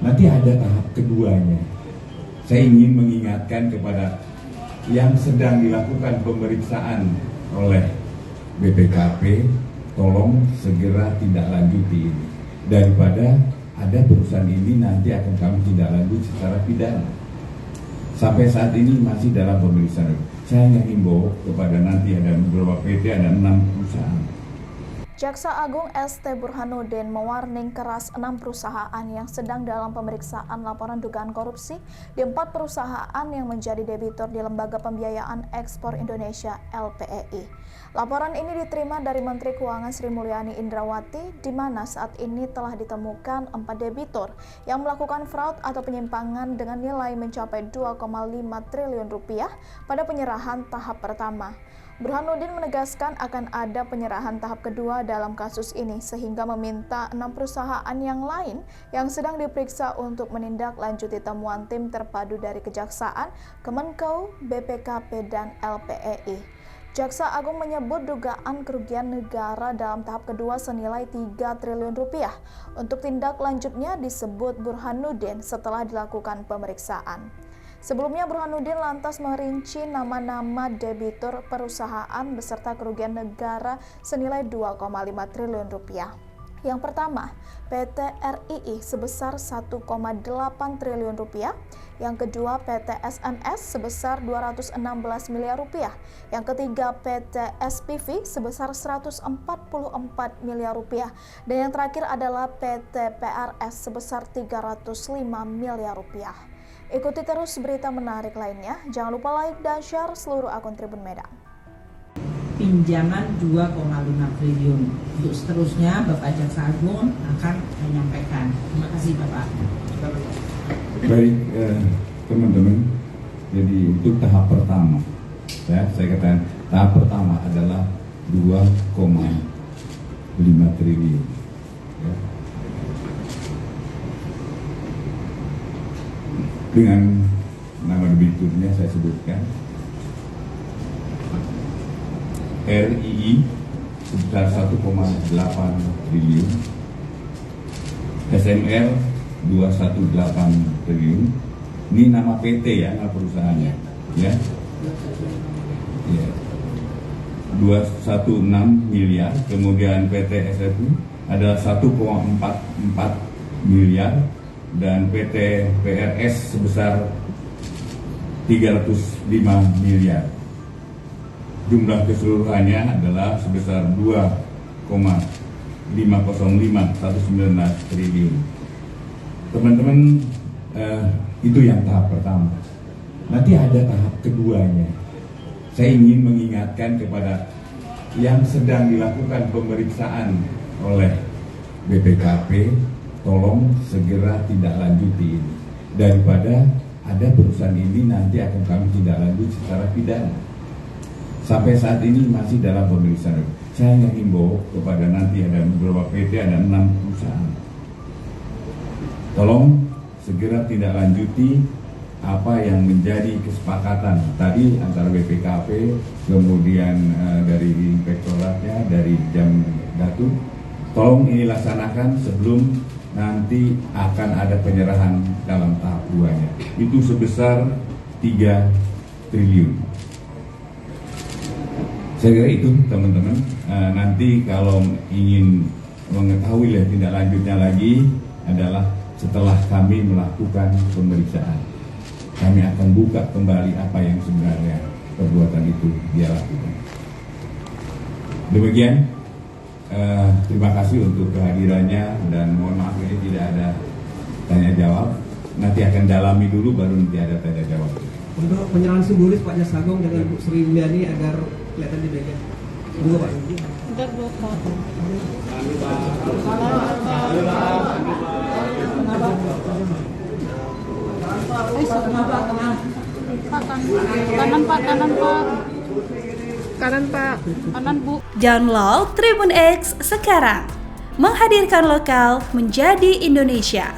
Nanti ada tahap keduanya. Saya ingin mengingatkan kepada yang sedang dilakukan pemeriksaan oleh BPKP, tolong segera tindak lanjuti ini. Daripada ada perusahaan ini nanti akan kami tindak lanjut secara pidana. Sampai saat ini masih dalam pemeriksaan. Saya hanya himbau kepada nanti ada beberapa PT, ada 6 perusahaan. Jaksa Agung ST Burhanuddin mewarning keras 6 perusahaan yang sedang dalam pemeriksaan laporan dugaan korupsi di 4 perusahaan yang menjadi debitur di Lembaga Pembiayaan Ekspor Indonesia (LPEI). Laporan ini diterima dari Menteri Keuangan Sri Mulyani Indrawati, di mana saat ini telah ditemukan 4 debitur yang melakukan fraud atau penyimpangan dengan nilai mencapai 2,5 triliun rupiah pada penyerahan tahap pertama. Burhanuddin menegaskan akan ada penyerahan tahap kedua dalam kasus ini, sehingga meminta 6 perusahaan yang lain yang sedang diperiksa untuk menindaklanjuti temuan tim terpadu dari Kejaksaan, Kemenkeu, BPKP, dan LPEI. Jaksa Agung menyebut dugaan kerugian negara dalam tahap kedua senilai 3 triliun rupiah. Untuk tindak lanjutnya disebut Burhanuddin setelah dilakukan pemeriksaan. Sebelumnya Burhanuddin lantas merinci nama-nama debitur perusahaan beserta kerugian negara senilai 2,5 triliun rupiah. Yang pertama, PT RII sebesar 1,8 triliun rupiah. Yang kedua, PT SNS sebesar 216 miliar rupiah. Yang ketiga, PT SPV sebesar 144 miliar rupiah. Dan yang terakhir adalah PT PRS sebesar 305 miliar rupiah. Ikuti terus berita menarik lainnya. Jangan lupa like dan share seluruh akun Tribun Medan. Pinjaman 2,5 triliun. Untuk seterusnya Bapak Jaksa Agung akan menyampaikan. Terima kasih Bapak. Baik teman-teman, jadi untuk tahap pertama, saya katakan tahap pertama adalah 2,5 triliun. Ya. Dengan nama debiturnya saya sebutkan, RII sebesar 1,8 triliun, SMR 218 triliun. Ini nama PT ya, nama perusahaannya, ya. 216 miliar. Kemudian PT SFU ada 1,44 miliar. Dan PT PRS sebesar 305 miliar. Jumlah keseluruhannya adalah sebesar 2,505 triliun. Teman-teman, itu yang tahap pertama. Nanti ada tahap keduanya. Saya ingin mengingatkan kepada yang sedang dilakukan pemeriksaan oleh BPKP, tolong segera tindak lanjuti ini. Daripada ada perusahaan ini nanti akan kami tindak lanjut secara pidana. Sampai saat ini masih dalam pemeriksaan. Saya hanya himbau kepada nanti ada beberapa PT, ada 6 perusahaan. Tolong segera tindak lanjuti apa yang menjadi kesepakatan tadi antara BPKP, kemudian dari inspektoratnya, dari Jam Datu. Tolong ini laksanakan sebelum nanti akan ada penyerahan dalam tahap 2-nya. Itu sebesar 3 triliun. Saya kira itu teman-teman. Nanti kalau ingin mengetahui tindak lanjutnya lagi adalah setelah kami melakukan pemeriksaan. Kami akan buka kembali apa yang sebenarnya perbuatan itu dia lakukan. Demikian. Terima kasih untuk kehadirannya dan mohon maaf ini tidak ada tanya jawab. Nanti akan dalami dulu baru nanti ada tanya jawab. Untuk penyerahan simbolis Pak Jaksa Agung dengan Bu Sri Mulyani agar kelihatan di bagian. Dua Pak. Kanan Pak. Kanan Bu. Download Tribun X sekarang. Menghadirkan lokal menjadi Indonesia.